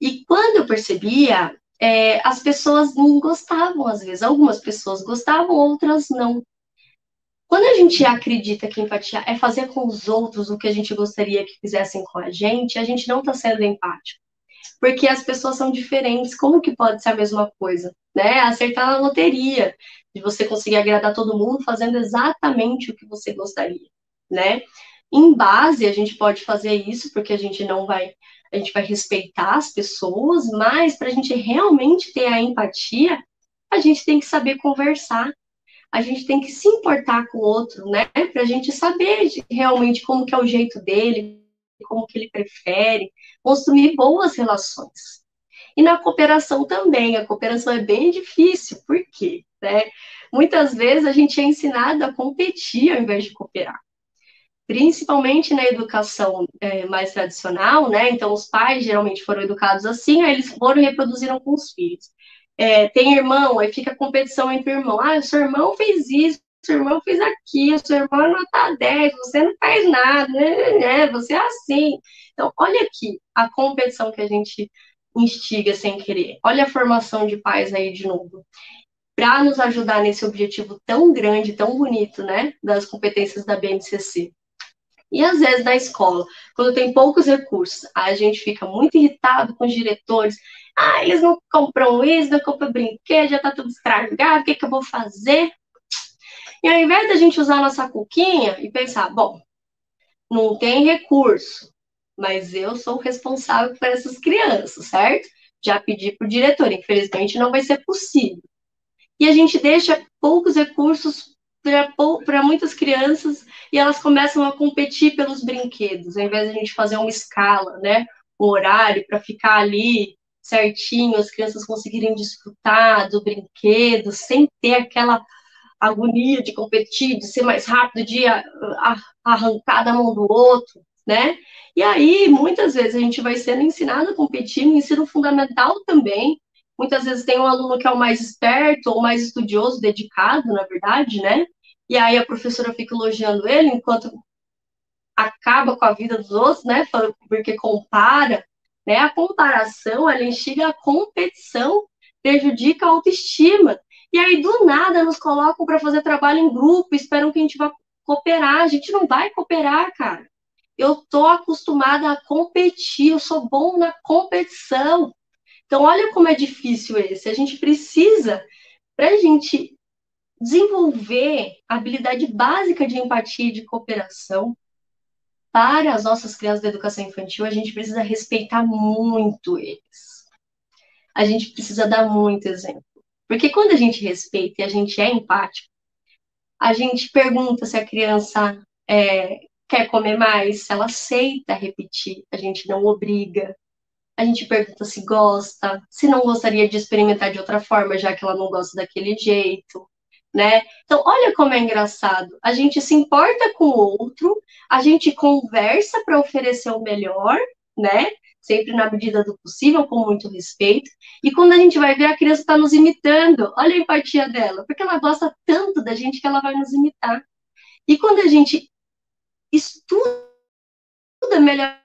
E quando eu percebia, as pessoas não gostavam, às vezes. Algumas pessoas gostavam, outras não. Quando a gente acredita que empatia é fazer com os outros o que a gente gostaria que fizessem com a gente não está sendo empático. Porque as pessoas são diferentes. Como que pode ser a mesma coisa? Né? Acertar na loteria, de você conseguir agradar todo mundo fazendo exatamente o que você gostaria, né? Em base, a gente pode fazer isso, porque a gente vai respeitar as pessoas, mas para a gente realmente ter a empatia, a gente tem que saber conversar, a gente tem que se importar com o outro, né? Para a gente saber realmente como que é o jeito dele, como que ele prefere, construir boas relações. E na cooperação também, a cooperação é bem difícil, por quê? Né? Muitas vezes a gente é ensinado a competir ao invés de cooperar. Principalmente na educação mais tradicional, né? Então, os pais geralmente foram educados assim, aí eles foram e reproduziram com os filhos. Tem irmão, aí fica a competição entre irmãos. Ah, o seu irmão fez isso, o seu irmão fez aquilo, o seu irmão é nota 10, você não faz nada, né? Você é assim. Então, olha aqui a competição que a gente instiga sem querer. Olha a formação de pais aí de novo. Para nos ajudar nesse objetivo tão grande, tão bonito, né? Das competências da BNCC. E às vezes na escola, quando tem poucos recursos, a gente fica muito irritado com os diretores. Ah, eles não compram isso, não compram brinquedo, já está tudo estragado, o que eu vou fazer? E ao invés da gente usar a nossa cuquinha e pensar, bom, não tem recurso, mas eu sou o responsável por essas crianças, certo? Já pedi para o diretor, infelizmente não vai ser possível. E a gente deixa poucos recursos para muitas crianças e elas começam a competir pelos brinquedos, ao invés de a gente fazer uma escala, né? Um horário para ficar ali certinho, as crianças conseguirem desfrutar do brinquedo sem ter aquela agonia de competir, de ser mais rápido, de arrancar da mão do outro, né? E aí, muitas vezes, a gente vai sendo ensinado a competir no ensino fundamental também. Muitas vezes tem um aluno que é o mais esperto ou mais estudioso, dedicado, na verdade, né? E aí a professora fica elogiando ele enquanto acaba com a vida dos outros, né? Porque compara, né? A comparação, ela instiga a competição, prejudica a autoestima. E aí, do nada, nos colocam para fazer trabalho em grupo, esperam que a gente vá cooperar. A gente não vai cooperar, cara. Eu tô acostumada a competir, eu sou bom na competição. Então, olha como é difícil esse. A gente precisa, para a gente desenvolver a habilidade básica de empatia e de cooperação, para as nossas crianças da educação infantil, a gente precisa respeitar muito eles. A gente precisa dar muito exemplo. Porque quando a gente respeita e a gente é empático, a gente pergunta se a criança quer comer mais, se ela aceita repetir, a gente não obriga. A gente pergunta se gosta, se não gostaria de experimentar de outra forma, já que ela não gosta daquele jeito, né? Então, olha como é engraçado. A gente se importa com o outro, a gente conversa para oferecer o melhor, né? Sempre na medida do possível, com muito respeito. E quando a gente vai ver, a criança está nos imitando. Olha a empatia dela, porque ela gosta tanto da gente que ela vai nos imitar. E quando a gente estuda melhor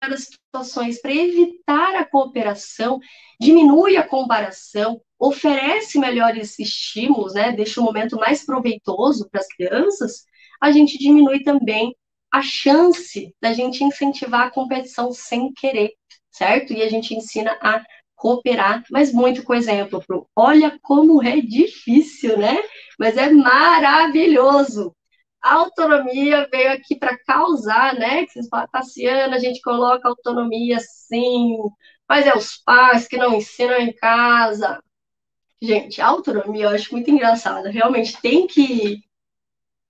as situações para evitar a cooperação, diminui a comparação, oferece melhores estímulos, né? Deixa o momento mais proveitoso para as crianças, a gente diminui também a chance da gente incentivar a competição sem querer, certo? E a gente ensina a cooperar, mas muito com exemplo. Olha como é difícil, né? Mas é maravilhoso. A autonomia veio aqui para causar, né? Que vocês falam, Tassiana, a gente coloca autonomia sim, mas é os pais que não ensinam em casa. Gente, a autonomia eu acho muito engraçada. Realmente tem que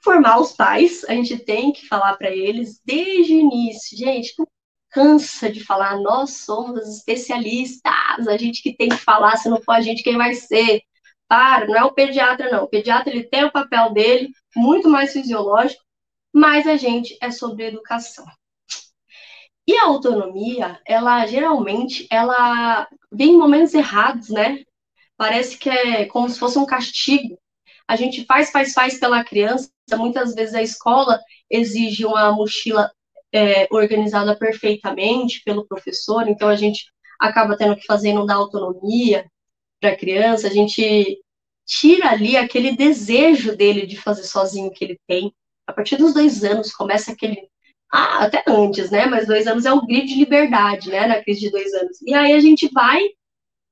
formar os pais, a gente tem que falar para eles desde o início. Gente, não cansa de falar, nós somos as especialistas, a gente que tem que falar, se não for a gente, quem vai ser? Para, não é o pediatra, não. O pediatra ele tem o papel dele, muito mais fisiológico, mas a gente é sobre educação. E a autonomia, ela geralmente, ela vem em momentos errados, né? Parece que é como se fosse um castigo. A gente faz pela criança. Muitas vezes a escola exige uma mochila organizada perfeitamente pelo professor, então a gente acaba tendo que fazer e não dar autonomia para a criança. A gente tira ali aquele desejo dele de fazer sozinho que ele tem. A partir dos 2 anos começa aquele. Ah, até antes, né? Mas 2 anos é o grito de liberdade, né? Na crise de 2 anos. E aí a gente vai,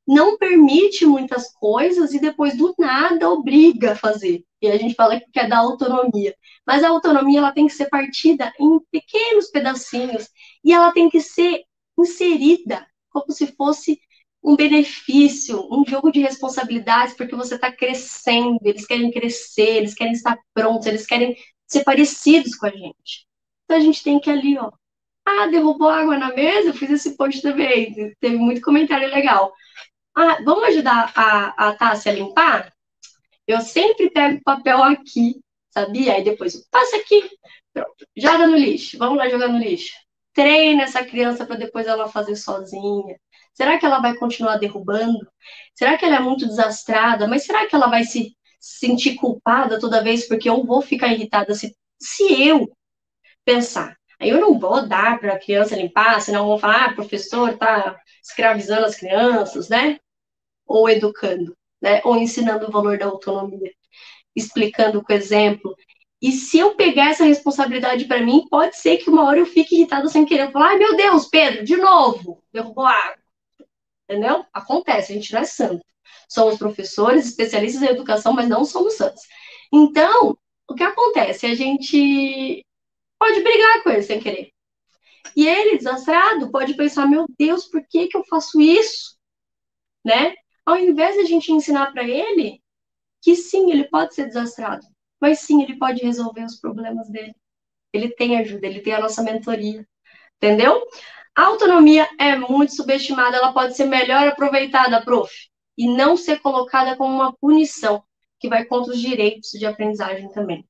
não permite muitas coisas e depois do nada obriga a fazer. E a gente fala que quer dar autonomia. Mas a autonomia ela tem que ser partida em pequenos pedacinhos e ela tem que ser inserida como se fosse um benefício, um jogo de responsabilidades, porque você está crescendo, eles querem crescer, eles querem estar prontos, eles querem ser parecidos com a gente. Então a gente tem que ali, ó. Ah, derrubou água na mesa? Eu fiz esse post também. Teve muito comentário legal. Ah, vamos ajudar a Tássia a limpar? Eu sempre pego papel aqui, sabia? Aí depois passa aqui, pronto, joga no lixo. Vamos lá jogar no lixo. Treina essa criança para depois ela fazer sozinha. Será que ela vai continuar derrubando? Será que ela é muito desastrada? Mas será que ela vai se sentir culpada toda vez porque eu vou ficar irritada se eu pensar? Aí eu não vou dar para a criança limpar, senão vão falar, ah, professor tá escravizando as crianças, né? Ou educando, né? Ou ensinando o valor da autonomia, explicando com exemplo. E se eu pegar essa responsabilidade para mim, pode ser que uma hora eu fique irritada sem querer. Falar, ai meu Deus, Pedro, de novo, derrubou a água. Entendeu? Acontece, a gente não é santo. Somos professores, especialistas em educação, mas não somos santos. Então, o que acontece? A gente pode brigar com ele sem querer. E ele, desastrado, pode pensar, meu Deus, por que que eu faço isso? Né? Ao invés de a gente ensinar para ele que sim, ele pode ser desastrado, mas sim, ele pode resolver os problemas dele. Ele tem ajuda, ele tem a nossa mentoria, entendeu? A autonomia é muito subestimada, ela pode ser melhor aproveitada, prof, e não ser colocada como uma punição, que vai contra os direitos de aprendizagem também,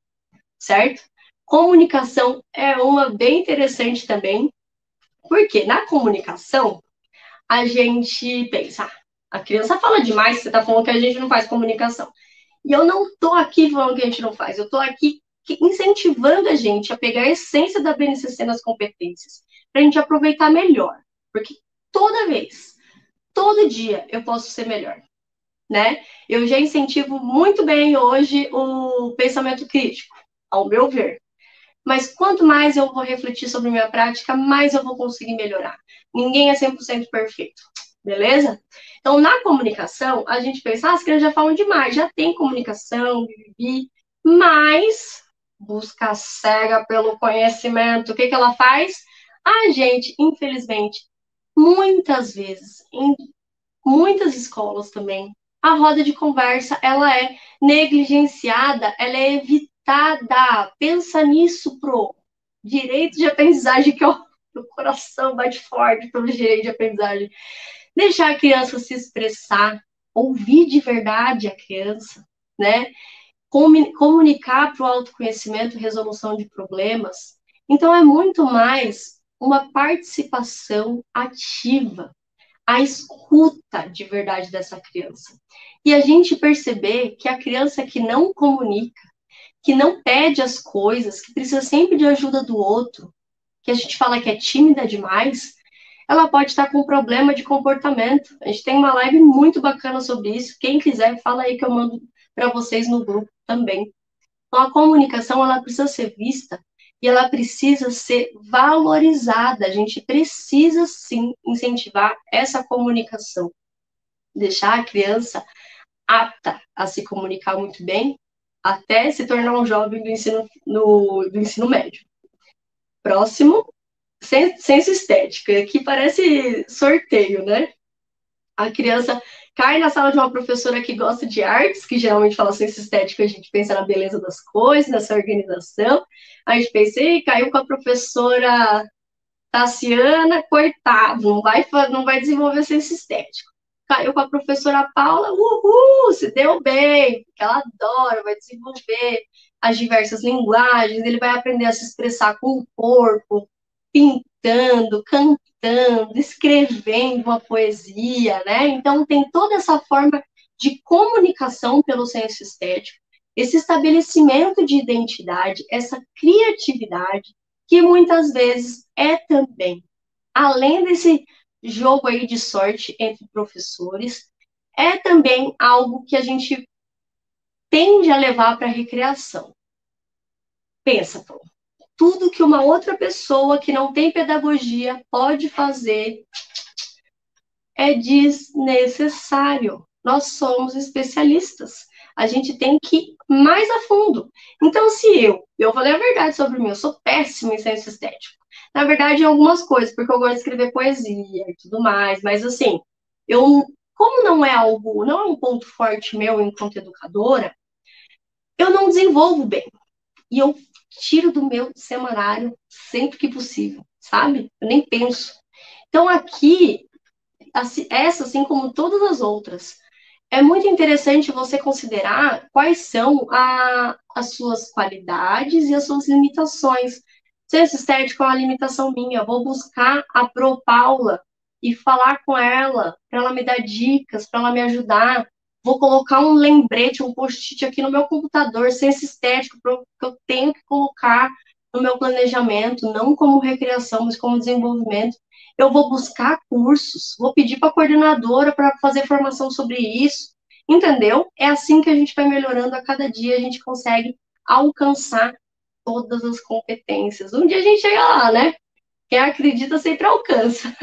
certo? Comunicação é uma bem interessante também, porque na comunicação a gente pensa, ah, a criança fala demais, você está falando que a gente não faz comunicação. E eu não estou aqui falando que a gente não faz, eu estou aqui incentivando a gente a pegar a essência da BNCC nas competências, para a gente aproveitar melhor. Porque toda vez, todo dia, eu posso ser melhor. Né? Eu já incentivo muito bem hoje o pensamento crítico, ao meu ver. Mas quanto mais eu vou refletir sobre minha prática, mais eu vou conseguir melhorar. Ninguém é 100% perfeito, beleza? Então, na comunicação, a gente pensa, ah, as crianças já falam demais, já tem comunicação, mas busca cega pelo conhecimento. O que que ela faz? A gente, infelizmente, muitas vezes, em muitas escolas também, a roda de conversa, ela é negligenciada, ela é evitada. Pensa nisso, pro direito de aprendizagem, que ó, o coração bate forte pelo direito de aprendizagem. Deixar a criança se expressar, ouvir de verdade a criança, né? Comunicar para o autoconhecimento e resolução de problemas. Então, é muito mais uma participação ativa, a escuta de verdade dessa criança. E a gente perceber que a criança que não comunica, que não pede as coisas, que precisa sempre de ajuda do outro, que a gente fala que é tímida demais, ela pode estar com problema de comportamento. A gente tem uma live muito bacana sobre isso. Quem quiser, fala aí que eu mando para vocês no grupo também. Então, a comunicação, ela precisa ser vista e ela precisa ser valorizada. A gente precisa, sim, incentivar essa comunicação. Deixar a criança apta a se comunicar muito bem até se tornar um jovem do ensino médio. Próximo, senso estética. Aqui parece sorteio, né? A criança cai na sala de uma professora que gosta de artes, que geralmente fala ciência estética, a gente pensa na beleza das coisas, nessa organização. A gente pensa, e caiu com a professora Tassiana, coitado, não vai desenvolver ciência estética. Caiu com a professora Paula, uhul, se deu bem, porque ela adora, vai desenvolver as diversas linguagens, ele vai aprender a se expressar com o corpo, pintando, cantando, escrevendo uma poesia, né? Então, tem toda essa forma de comunicação pelo senso estético, esse estabelecimento de identidade, essa criatividade, que muitas vezes é também, além desse jogo aí de sorte entre professores, é também algo que a gente tende a levar para a recreação. Pensa, pô, tudo que uma outra pessoa que não tem pedagogia pode fazer é desnecessário. Nós somos especialistas. A gente tem que ir mais a fundo. Então, se eu falei a verdade sobre mim, eu sou péssima em senso estético. Na verdade, em algumas coisas, porque eu gosto de escrever poesia e tudo mais, mas assim, eu, como não é algo, não é um ponto forte meu enquanto educadora, eu não desenvolvo bem. E eu tiro do meu semanário sempre que possível, sabe? Eu nem penso. Então, aqui, essa, assim como todas as outras, é muito interessante você considerar quais são as suas qualidades e as suas limitações. Senso estético é uma limitação minha. Eu vou buscar a Pro Paula e falar com ela, para ela me dar dicas, para ela me ajudar. Vou colocar um lembrete, um post-it aqui no meu computador, senso estético, que eu tenho que colocar no meu planejamento, não como recreação, mas como desenvolvimento. Eu vou buscar cursos, vou pedir para a coordenadora para fazer formação sobre isso, entendeu? É assim que a gente vai melhorando a cada dia, a gente consegue alcançar todas as competências. Um dia a gente chega lá, né? Quem acredita sempre alcança.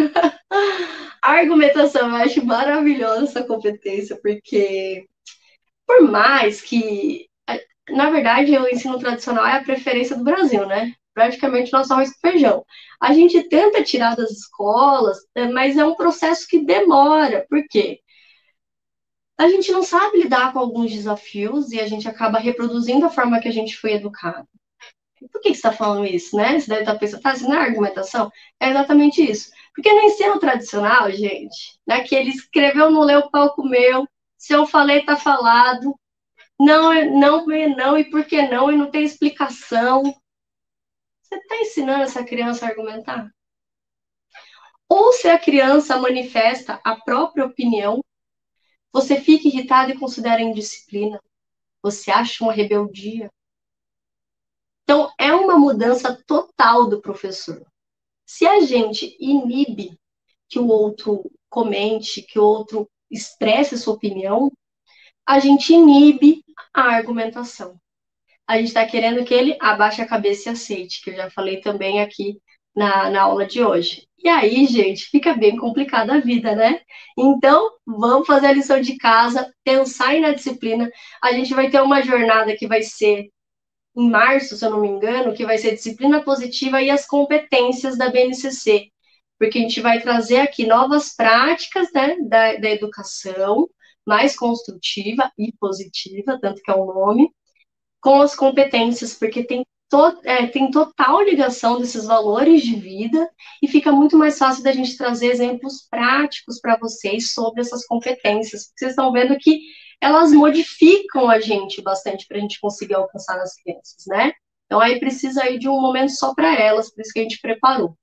A argumentação, eu acho maravilhosa essa competência, porque por mais que, na verdade, o ensino tradicional é a preferência do Brasil, né? Praticamente nosso arroz com feijão. A gente tenta tirar das escolas, mas é um processo que demora. Por quê? A gente não sabe lidar com alguns desafios e a gente acaba reproduzindo a forma que a gente foi educado. Por que você está falando isso, né? Você deve estar pensando, tá, isso não é argumentação? É exatamente isso. Porque no ensino tradicional, gente, naquele escreveu, não leu, o pau comeu, se eu falei, tá falado, não, não, não, e por que não, e não tem explicação. Você está ensinando essa criança a argumentar? Ou se a criança manifesta a própria opinião, você fica irritado e considera indisciplina. Você acha uma rebeldia. Então, é uma mudança total do professor. Se a gente inibe que o outro comente, que o outro expresse sua opinião, a gente inibe a argumentação. A gente está querendo que ele abaixe a cabeça e aceite, que eu já falei também aqui na aula de hoje. E aí, gente, fica bem complicada a vida, né? Então, vamos fazer a lição de casa, pensar na disciplina. A gente vai ter uma jornada que vai ser em março, se eu não me engano, que vai ser disciplina positiva e as competências da BNCC, porque a gente vai trazer aqui novas práticas, né, da educação, mais construtiva e positiva, tanto que é o nome, com as competências, porque tem total ligação desses valores de vida e fica muito mais fácil da gente trazer exemplos práticos para vocês sobre essas competências. Vocês estão vendo que elas modificam a gente bastante para a gente conseguir alcançar nas crianças, né? Então aí precisa aí de um momento só para elas, por isso que a gente preparou.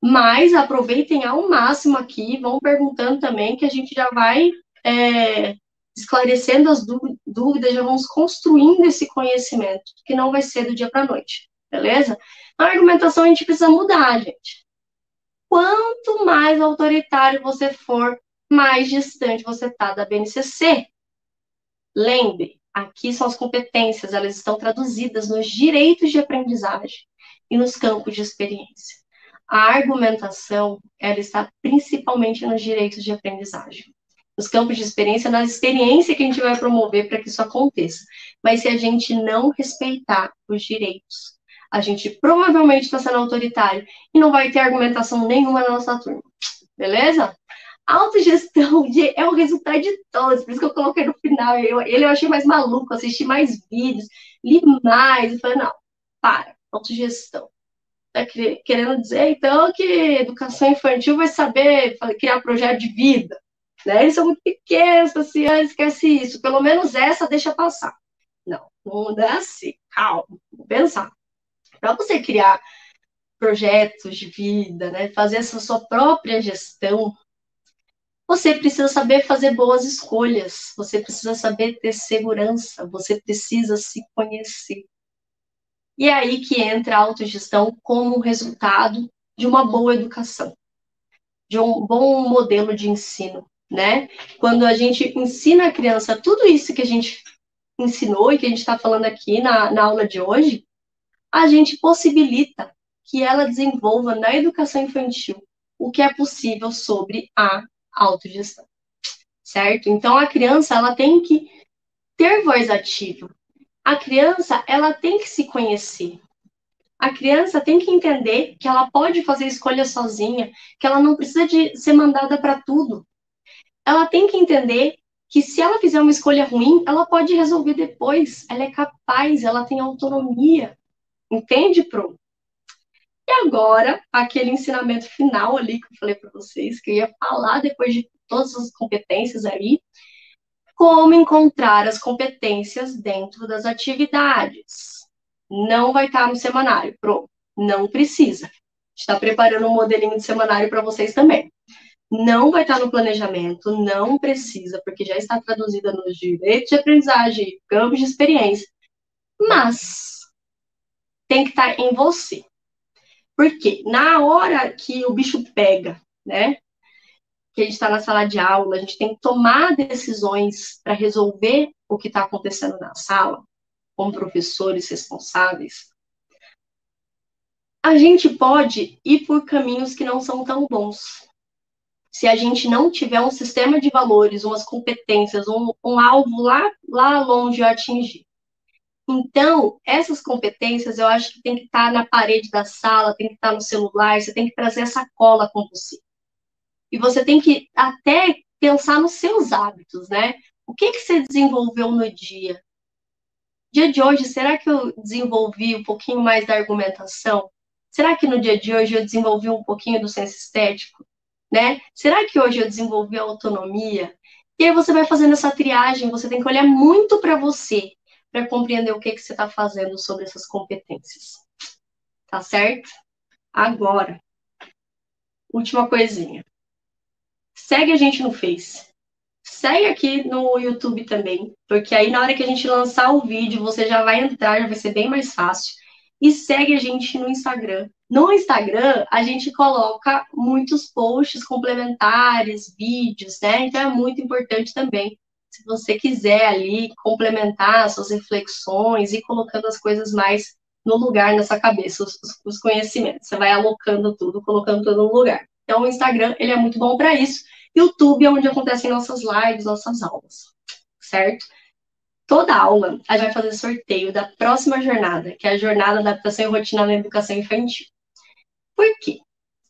Mas aproveitem ao máximo aqui, vão perguntando também, que a gente já vai esclarecendo as dúvidas, já vamos construindo esse conhecimento, que não vai ser do dia para a noite, beleza? A argumentação a gente precisa mudar, gente. Quanto mais autoritário você for, mais distante você está da BNCC. Lembre, aqui são as competências, elas estão traduzidas nos direitos de aprendizagem e nos campos de experiência. A argumentação, ela está principalmente nos direitos de aprendizagem. Nos campos de experiência, na experiência que a gente vai promover para que isso aconteça. Mas se a gente não respeitar os direitos, a gente provavelmente está sendo autoritário e não vai ter argumentação nenhuma na nossa turma. Beleza? Autogestão é o resultado de todos, por isso que eu coloquei no final. Eu achei mais maluco, assisti mais vídeos, li mais, e falei, não, para, autogestão. Tá querendo dizer, então, que educação infantil vai saber criar projeto de vida, né? Eles são muito pequenos, assim, esquece isso, pelo menos essa deixa passar. Não, não é assim, calma, vou pensar. Para você criar projetos de vida, né? Fazer essa sua própria gestão, você precisa saber fazer boas escolhas, você precisa saber ter segurança, você precisa se conhecer. E é aí que entra a autogestão como resultado de uma boa educação, de um bom modelo de ensino, né? Quando a gente ensina a criança tudo isso que a gente ensinou e que a gente está falando aqui na aula de hoje, a gente possibilita que ela desenvolva na educação infantil o que é possível sobre a autogestão, certo? Então, a criança, ela tem que ter voz ativa. A criança, ela tem que se conhecer. A criança tem que entender que ela pode fazer escolha sozinha, que ela não precisa de ser mandada para tudo. Ela tem que entender que se ela fizer uma escolha ruim, ela pode resolver depois. Ela é capaz, ela tem autonomia. Entende, Pro? E agora, aquele ensinamento final ali que eu falei para vocês, que eu ia falar depois de todas as competências aí, como encontrar as competências dentro das atividades. Não vai estar no semanário, Pro. Não precisa. Está preparando um modelinho de semanário para vocês também. Não vai estar no planejamento, não precisa, porque já está traduzida nos direitos de aprendizagem, campos de experiência. Mas tem que estar em você. Porque na hora que o bicho pega, né? Que a gente está na sala de aula, a gente tem que tomar decisões para resolver o que está acontecendo na sala, como professores responsáveis. A gente pode ir por caminhos que não são tão bons. Se a gente não tiver um sistema de valores, umas competências, um alvo lá longe a atingir. Então, essas competências eu acho que tem que estar na parede da sala, tem que estar no celular, você tem que trazer essa cola com você. E você tem que até pensar nos seus hábitos, né? O que você desenvolveu no dia? Dia de hoje, será que eu desenvolvi um pouquinho mais da argumentação? Será que no dia de hoje eu desenvolvi um pouquinho do senso estético? Né? Será que hoje eu desenvolvi a autonomia? E aí você vai fazendo essa triagem, você tem que olhar muito para você, para compreender o que você está fazendo sobre essas competências. Tá certo? Agora, última coisinha. Segue a gente no Face. Segue aqui no YouTube também, porque aí na hora que a gente lançar o vídeo, você já vai entrar, já vai ser bem mais fácil. E segue a gente no Instagram. No Instagram, a gente coloca muitos posts complementares, vídeos, né? Então é muito importante também. Se você quiser ali complementar suas reflexões e colocando as coisas mais no lugar na sua cabeça, os conhecimentos. Você vai alocando tudo, colocando tudo no lugar. Então o Instagram, ele é muito bom para isso. YouTube é onde acontecem nossas lives, nossas aulas, certo? Toda aula a gente vai fazer sorteio da próxima jornada, que é a jornada de adaptação e rotina na educação infantil. Por quê?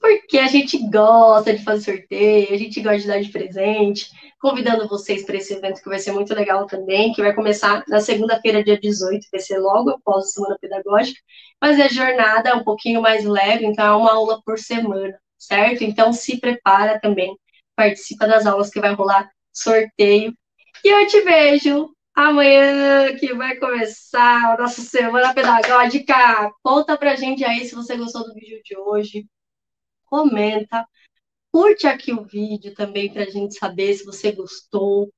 Porque a gente gosta de fazer sorteio, a gente gosta de dar de presente, convidando vocês para esse evento que vai ser muito legal também, que vai começar na segunda-feira, dia 18, vai ser logo após a Semana Pedagógica, mas a jornada é um pouquinho mais leve, então é uma aula por semana, certo? Então se prepara também, participa das aulas que vai rolar sorteio. E eu te vejo amanhã, que vai começar a nossa Semana Pedagógica. Conta pra gente aí se você gostou do vídeo de hoje. Comenta, curte aqui o vídeo também para a gente saber se você gostou.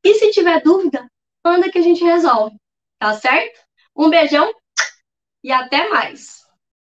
E se tiver dúvida, manda que a gente resolve, tá certo? Um beijão e até mais!